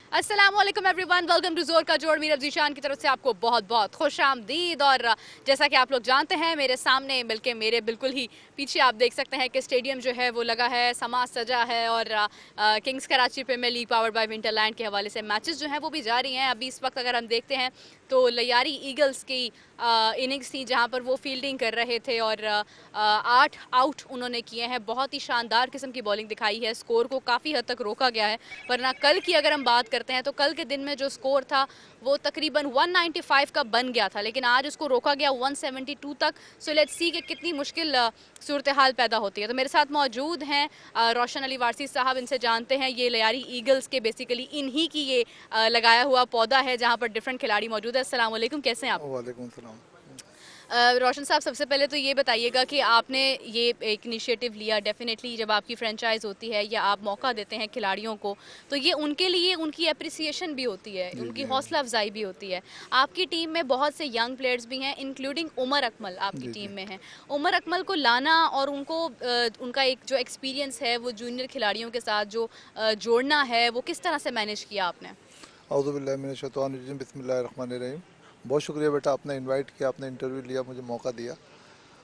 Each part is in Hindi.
अस्सलामुअलैकुम एवरीवन, वेलकम टू जोर का जोड़। मीर जीशान की तरफ से आपको बहुत बहुत खुश आमदीद। और जैसा कि आप लोग जानते हैं, मेरे सामने बल्कि मेरे बिल्कुल ही पीछे आप देख सकते हैं कि स्टेडियम जो है वो लगा है, समाज सजा है। और Kings Karachi Premier League powered by Winterland के हवाले से मैचेस जो हैं वो भी जारी हैं। अभी इस वक्त अगर हम देखते हैं तो लयारी ईगल्स की इनिंग्स थी जहां पर वो फील्डिंग कर रहे थे और 8 आउट उन्होंने किए हैं। बहुत ही शानदार किस्म की बॉलिंग दिखाई है, स्कोर को काफ़ी हद तक रोका गया है। वरना कल की अगर हम बात करते हैं तो कल के दिन में जो स्कोर था वो तकरीबन 195 का बन गया था, लेकिन आज उसको रोका गया 172 तक। सो लेट्स सी कि कितनी मुश्किल सूरत हाल पैदा होती है। तो मेरे साथ मौजूद हैं रोशन अली वारसी साहब, इनसे जानते हैं ये लयारी ईगल्स के बेसिकली इन्हीं की ये लगाया हुआ पौधा है जहाँ पर डिफरेंट खिलाड़ी मौजूद है। अस्सलाम वालेकुम, कैसे हैं आप? वालेकुम सलाम। रोशन साहब, सबसे पहले तो ये बताइएगा कि आपने ये एक इनिशिएटिव लिया। डेफिनेटली जब आपकी फ्रेंचाइज होती है या आप मौका देते हैं खिलाड़ियों को तो ये उनके लिए उनकी अप्रिसिएशन भी होती है, जी उनकी जी हौसला अफजाई भी होती है। आपकी टीम में बहुत से यंग प्लेयर्स भी हैं, इंक्लूडिंग उमर अकमल आपकी जी जी। टीम में हैं। उमर अकमल को लाना और उनको उनका एक जो एक्सपीरियंस है वो जूनियर खिलाड़ियों के साथ जो जोड़ना है वो किस तरह से मैनेज किया आपने? औज़ुबिल्लाहि मिनश्शैतानिर्रजीम, बिस्मिल्लाहिर्रहमानिर्रहीम। बहुत शुक्रिया बेटा, आपने इनवाइट किया, आपने इंटरव्यू लिया, मुझे मौका दिया।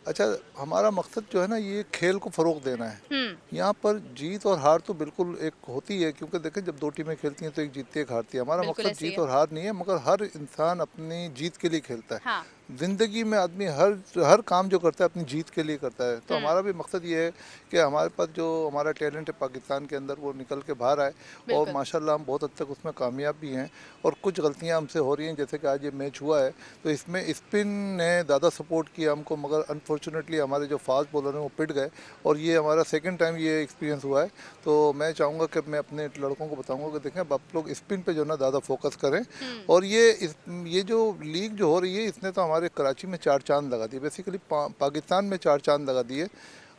अच्छा, हमारा मकसद जो है ना, ये खेल को फ़रोग़ देना है। हम्म। यहाँ पर जीत और हार तो बिल्कुल एक होती है, क्योंकि देखें जब दो टीमें खेलती हैं तो एक जीतती है, एक हारती है। हमारा बिल्कुल मकसद ऐसे ही जीत है। और हार नहीं है, मगर हर इंसान अपनी जीत के लिए खेलता है। हाँ। ज़िंदगी में आदमी हर हर काम जो करता है अपनी जीत के लिए करता है। तो हम्म। हमारा भी मकसद ये है कि हमारे पास जो हमारा टैलेंट है पाकिस्तान के अंदर वो निकल के बाहर आए। और बिल्कुल। माशाल्लाह हम बहुत हद तक उसमें कामयाब भी हैं। और कुछ गलतियां हमसे हो रही हैं, जैसे कि आज ये मैच हुआ है तो इसमें स्पिन ने ज़्यादा सपोर्ट किया हमको, मगर अनफॉर्चुनेटली हमारे जो फास्ट बॉलर हैं वो पिट गए। और ये हमारा सेकंड टाइम ये एक्सपीरियंस हुआ है। तो मैं चाहूँगा कि मैं अपने लड़कों को बताऊँगा कि देखें, अब आप लोग स्पिन पे जो ना ज़्यादा फोकस करें। हम्म। और ये जो लीग जो हो रही है इसने तो हमारे कराची में चार चांद लगा दिए, बेसिकली पाकिस्तान में चार चांद लगा दिए।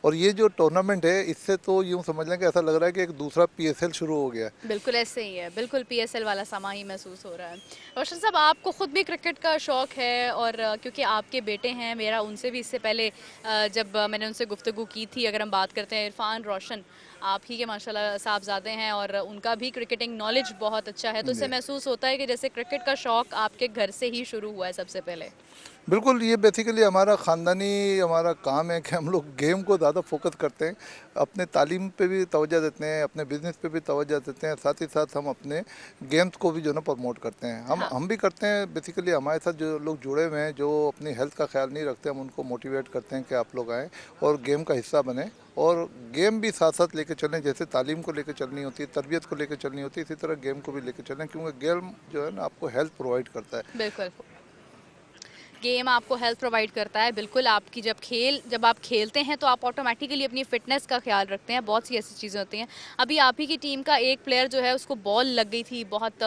और ये जो टूर्नामेंट है इससे तो यूँ समझ लें कि ऐसा लग रहा है कि एक दूसरा पीएसएल शुरू हो गया है। बिल्कुल ऐसे ही है, बिल्कुल पीएसएल वाला समा ही महसूस हो रहा है। रोशन साहब, आपको खुद भी क्रिकेट का शौक है और क्योंकि आपके बेटे हैं, मेरा उनसे भी इससे पहले जब मैंने उनसे गुफ्तगू की थी, अगर हम बात करते हैं इरफान रोशन, आप ही के माशाल्लाह साहबजादे हैं और उनका भी क्रिकेटिंग नॉलेज बहुत अच्छा है। तो इससे जी महसूस होता है कि जैसे क्रिकेट का शौक आपके घर से ही शुरू हुआ है सबसे पहले। बिल्कुल, ये बेसिकली हमारा ख़ानदानी हमारा काम है कि हम लोग गेम को ज़्यादा फोकस करते हैं। अपने तालीम पे भी तवज्जो देते हैं, अपने बिज़नेस पे भी तवज्जो देते हैं, साथ ही साथ हम अपने गेम्स को भी जो है ना प्रमोट करते हैं। हम हाँ। हम भी करते हैं। बेसिकली हमारे साथ जो लोग जुड़े हुए हैं, जो अपनी हेल्थ का ख्याल नहीं रखते, हम उनको मोटिवेट करते हैं कि आप लोग आएँ और गेम का हिस्सा बने। और गेम भी साथ साथ लेके चलें, जैसे तालीम को लेकर चलनी होती है, तरबियत को लेकर चलनी होती है, इसी तरह गेम को भी लेकर चलें, क्योंकि गेम जो है ना आपको हेल्थ प्रोवाइड करता है। बिल्कुल, गेम आपको हेल्थ प्रोवाइड करता है। बिल्कुल, आपकी जब आप खेलते हैं तो आप ऑटोमेटिकली अपनी फ़िटनेस का ख्याल रखते हैं। बहुत सी ऐसी चीज़ें होती हैं। अभी आप ही की टीम का एक प्लेयर जो है उसको बॉल लग गई थी बहुत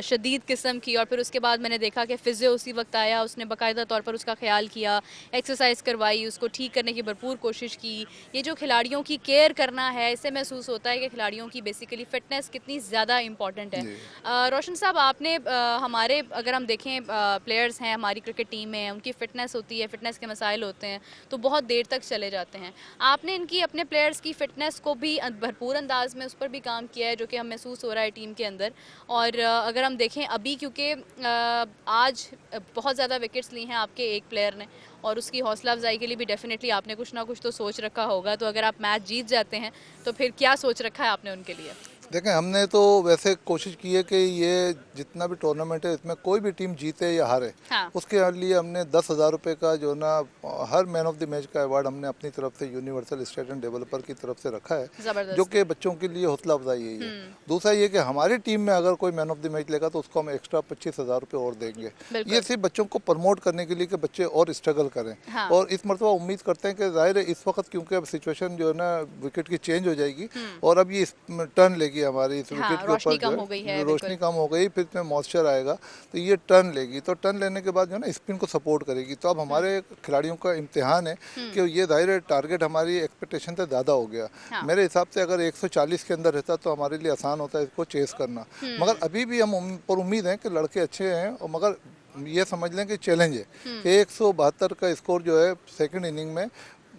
शदीद किस्म की, और फिर उसके बाद मैंने देखा कि फ़िज़ियो उसी वक्त आया, उसने बाकायदा तौर पर उसका ख्याल किया, एक्सरसाइज करवाई, उसको ठीक करने की भरपूर कोशिश की। ये जो खिलाड़ियों की केयर करना है, इससे महसूस होता है कि खिलाड़ियों की बेसिकली फ़िटनेस कितनी ज़्यादा इंपॉर्टेंट है। जी रोशन साहब, आपने हमारे अगर हम देखें प्लेयर्स हैं हमारी क्रिकेट टीम में, उनकी फ़िटनेस होती है, फ़िटनेस के मसाइल होते हैं तो बहुत देर तक चले जाते हैं। आपने इनकी अपने प्लेयर्स की फ़िटनेस को भी भरपूर अंदाज में उस पर भी काम किया है जो कि हम महसूस हो रहा है टीम के अंदर। और अगर हम देखें अभी, क्योंकि आज बहुत ज़्यादा विकेट्स ली हैं आपके एक प्लेयर ने, और उसकी हौसला अफजाई के लिए भी डेफिनेटली आपने कुछ ना कुछ तो सोच रखा होगा। तो अगर आप मैच जीत जाते हैं तो फिर क्या सोच रखा है आपने उनके लिए? देखें, हमने तो वैसे कोशिश की है कि ये जितना भी टूर्नामेंट है इसमें कोई भी टीम जीते या हारे, हाँ। उसके लिए हमने 10,000 रुपये का जो ना her man of the match का अवार्ड हमने अपनी तरफ से यूनिवर्सल स्टेट एंड डेवलपर की तरफ से रखा है, जो ज़बरदस्त। कि बच्चों के लिए हौसला अफजाई यही है। हम्म। दूसरा ये कि हमारी टीम में अगर कोई मैन ऑफ द मैच लेगा तो उसको हम एक्स्ट्रा 25,000 रुपये और देंगे। ये बिल्कुल। सिर्फ बच्चों को प्रमोट करने के लिए कि बच्चे और स्ट्रगल करें। हाँ। और इस मरतबा उम्मीद करते हैं कि ज़ाहिर है इस वक्त, क्योंकि अब सिचुएशन जो है ना विकेट की चेंज हो जाएगी हम्म। और अब ये टर्न लेगी हमारी इस विकेट हाँ, के ऊपर रोशनी जो कम हो गई है है, रोशनी बिल्कुल। कम हो गई, फिर इसमें मॉइस्चर आएगा तो ये टर्न लेगी। तो टर्न लेने के बाद जो है ना स्पिन को सपोर्ट करेगी। तो अब हुँ। हमारे खिलाड़ियों का इम्तिहान है हुँ। कि ये जाहिर है टारगेट हमारी एक्सपेक्टेशन से ज़्यादा हो गया। हाँ। मेरे हिसाब से अगर 140 के अंदर रहता तो हमारे लिए आसान होता है इसको चेस करना। मगर हुँ। अभी भी हम पर उम्मीद है कि लड़के अच्छे हैं। और मगर ये समझ लें कि चैलेंज है हुँ। कि 172 का स्कोर जो है सेकंड इनिंग में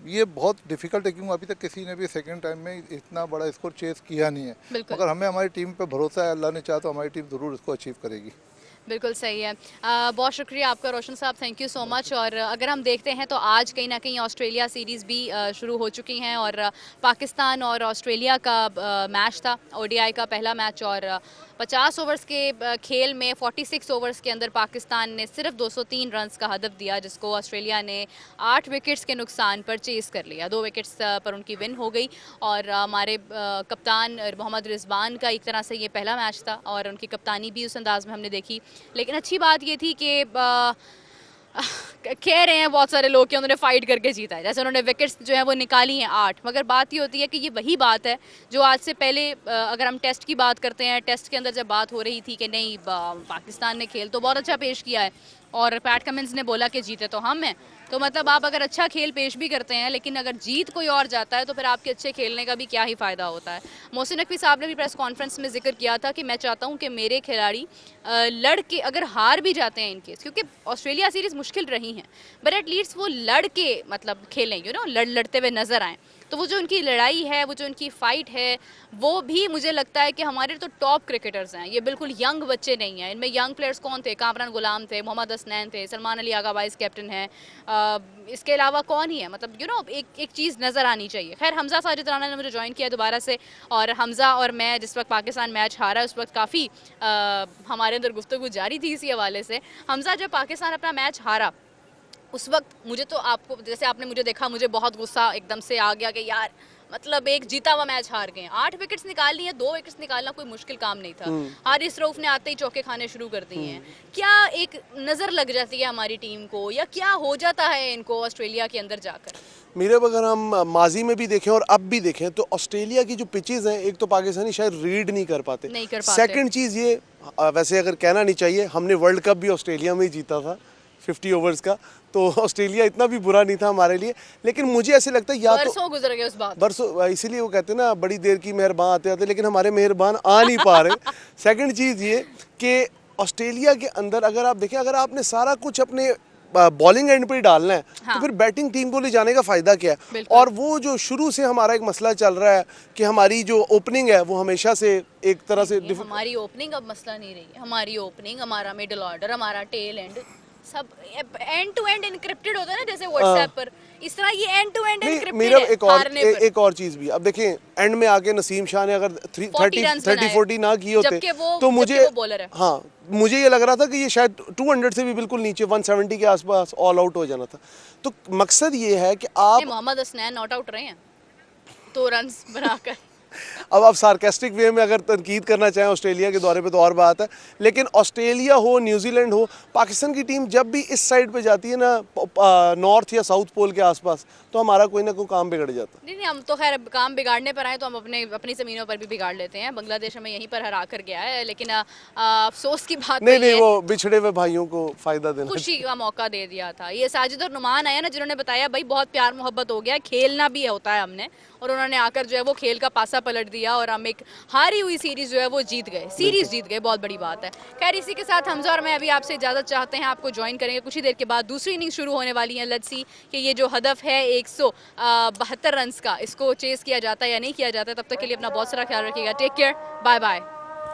ये बहुत डिफिकल्ट है क्योंकि अभी तक किसी ने भी सेकंड टाइम में इतना बड़ा स्कोर चेस किया नहीं है, बिल्कुल। मगर हमें हमारी टीम पे भरोसा है, अल्लाह ने चाहा तो हमारी टीम ज़रूर इसको अचीव करेगी। बिल्कुल सही है। बहुत शुक्रिया आपका रोशन साहब, थैंक यू सो मच। और अगर हम देखते हैं तो आज कहीं ना कहीं ऑस्ट्रेलिया सीरीज़ भी शुरू हो चुकी हैं और पाकिस्तान और ऑस्ट्रेलिया का मैच था, ओडीआई का पहला मैच। और 50 ओवर्स के खेल में 46 ओवर्स के अंदर पाकिस्तान ने सिर्फ 203 रन्स का हदफ दिया, जिसको ऑस्ट्रेलिया ने 8 विकेट्स के नुकसान पर चेस कर लिया। 2 विकेट्स पर उनकी विन हो गई। और हमारे कप्तान मोहम्मद रिजवान का एक तरह से ये पहला मैच था और उनकी कप्तानी भी उस अंदाज में हमने देखी। लेकिन अच्छी बात ये थी कि कह रहे हैं बहुत सारे लोग कि उन्होंने फाइट करके जीता है, जैसे उन्होंने विकेट्स जो है वो निकाली हैं 8, मगर बात ये होती है कि ये वही बात है जो आज से पहले अगर हम टेस्ट की बात करते हैं, टेस्ट के अंदर जब बात हो रही थी कि नहीं पाकिस्तान ने खेल तो बहुत अच्छा पेश किया है और पैट कमिंस ने बोला कि जीते तो हम हैं, तो मतलब आप अगर अच्छा खेल पेश भी करते हैं लेकिन अगर जीत कोई और जाता है तो फिर आपके अच्छे खेलने का भी क्या ही फ़ायदा होता है। मोहसिन नकवी साहब ने भी प्रेस कॉन्फ्रेंस में जिक्र किया था कि मैं चाहता हूं कि मेरे खिलाड़ी लड़ के अगर हार भी जाते हैं इनकेस, क्योंकि ऑस्ट्रेलिया सीरीज़ मुश्किल रही हैं, बट एटलीस्ट वो लड़ के मतलब खेलें, लड़ते हुए नज़र आएँ। तो वो जो उनकी लड़ाई है, वो जो उनकी फ़ाइट है, वो भी मुझे लगता है कि हमारे तो टॉप क्रिकेटर्स हैं, ये बिल्कुल यंग बच्चे नहीं हैं। इनमें यंग प्लेयर्स कौन थे? कामरान गुलाम थे, मोहम्मद हसनैन थे, सलमान अली आगा वाइस कैप्टन है, इसके अलावा कौन ही है, मतलब एक चीज़ नज़र आनी चाहिए। खैर हमज़ा साजिद राना ने मुझे ज्वाइन किया दोबारा से, और हमज़ा और मैं जिस वक्त पाकिस्तान मैच हारा उस वक्त काफ़ी हमारे अंदर गुफ्तगू जारी थी इसी हवाले से। हमज़ा जब पाकिस्तान अपना मैच हारा उस वक्त मुझे तो, आपको जैसे आपने मुझे देखा, मुझे बहुत गुस्सा एकदम से आ गया कि यार मतलब एक जीता हुआ मैच हार गए। 8 विकेट्स निकाल लिए, 2 विकेट्स निकालना कोई मुश्किल काम नहीं था। हारिस रऊफ ने आते ही चौके खाने शुरू कर दिए हैं। क्या एक नज़र लग जाती है हमारी टीम को, या क्या हो जाता है इनको ऑस्ट्रेलिया के अंदर जाकर? मेरे अगर हम माजी में भी देखें और अब भी देखें तो ऑस्ट्रेलिया की जो पिचेस हैं, एक तो पाकिस्तानी शायद रीड नहीं कर पाते। सेकंड चीज़ ये, वैसे अगर कहना नहीं चाहिए, हमने वर्ल्ड कप भी ऑस्ट्रेलिया में ही जीता था 50 ओवर्स का, तो ऑस्ट्रेलिया इतना भी बुरा नहीं था हमारे लिए। लेकिन मुझे ऐसे लगता है या बरसों गुजर गए उस बात, बरसों, इसीलिए वो कहते हैं ना बड़ी देर की मेहरबान आते आते, लेकिन हमारे मेहरबान आ नहीं पा रहे। सेकंड चीज़ ये कि ऑस्ट्रेलिया के अंदर अगर आप देखें, अगर आपने सारा कुछ अपने बॉलिंग एंड पे ही डालना है तो फिर बैटिंग टीम को ले जाने का फ़ायदा क्या है? और वो जो शुरू से हमारा एक मसला चल रहा है कि हमारी जो ओपनिंग है वो हमेशा से एक तरह से हमारी ओपनिंग अब मसला नहीं रही है। हमारी ओपनिंग, हमारा मिडिल ऑर्डर, हमारा टेल एंड सब एंड टू एंड एनक्रिप्टेड होता है ना, जैसे व्हाट्सएप पर, इस तरह ये एंड टू एंड एनक्रिप्टेड है। एक और चीज़ भी, अब देखें एंड में आके नसीम शाह ने अगर 30-40 ना किए होते तो मुझे ये लग रहा था कि ये शायद 200 से भी बिल्कुल नीचे 170 के आसपास ऑल आउट हो जाना था। तो मकसद ये है कि आप, मोहम्मद हसनैन नॉट आउट रहे हैं 2 रन्स बनाकर। अब आप सार्केस्टिक वे में अगर तनकीद करना चाहें ऑस्ट्रेलिया के दौरे पे तो और बात है, लेकिन ऑस्ट्रेलिया हो, न्यूजीलैंड हो, पाकिस्तान की टीम जब भी इस साइड पे जाती है ना, नॉर्थ या साउथ पोल के आसपास, तो हमारा कोई ना कोई काम बिगड़ जाता है। नहीं, हम तो खैर काम बिगाड़ने पर आए तो हम अपनी ज़मीनों पर भी बिगाड़ लेते हैं। बांग्लादेश हमें यहीं पर हरा कर गया है, लेकिन अफसोस की बात नहीं, वो बिछड़े हुए भाइयों को फ़ायदा देना, खुशी का मौका दे दिया था। ये साजिद और नुमान आया ना, जिन्होंने बताया भाई बहुत प्यार मोहब्बत हो गया, खेलना भी होता है हमने, और उन्होंने आकर जो है वो खेल का पासा पलट दिया और हम एक हारी हुई सीरीज़ जो है वो जीत गए, बहुत बड़ी बात है। खैर इसी के साथ हमजा और मैं अभी आपसे इजाज़त चाहते हैं, आपको ज्वाइन करेंगे कुछ ही देर के बाद। दूसरी इनिंग शुरू होने वाली है। लेट्स सी कि ये जो हदफ है 172 रन्स का, इसको चेस किया जाता है या नहीं किया जाता है। तब तक के लिए अपना बहुत सारा ख्याल रखिएगा। Take care, bye bye.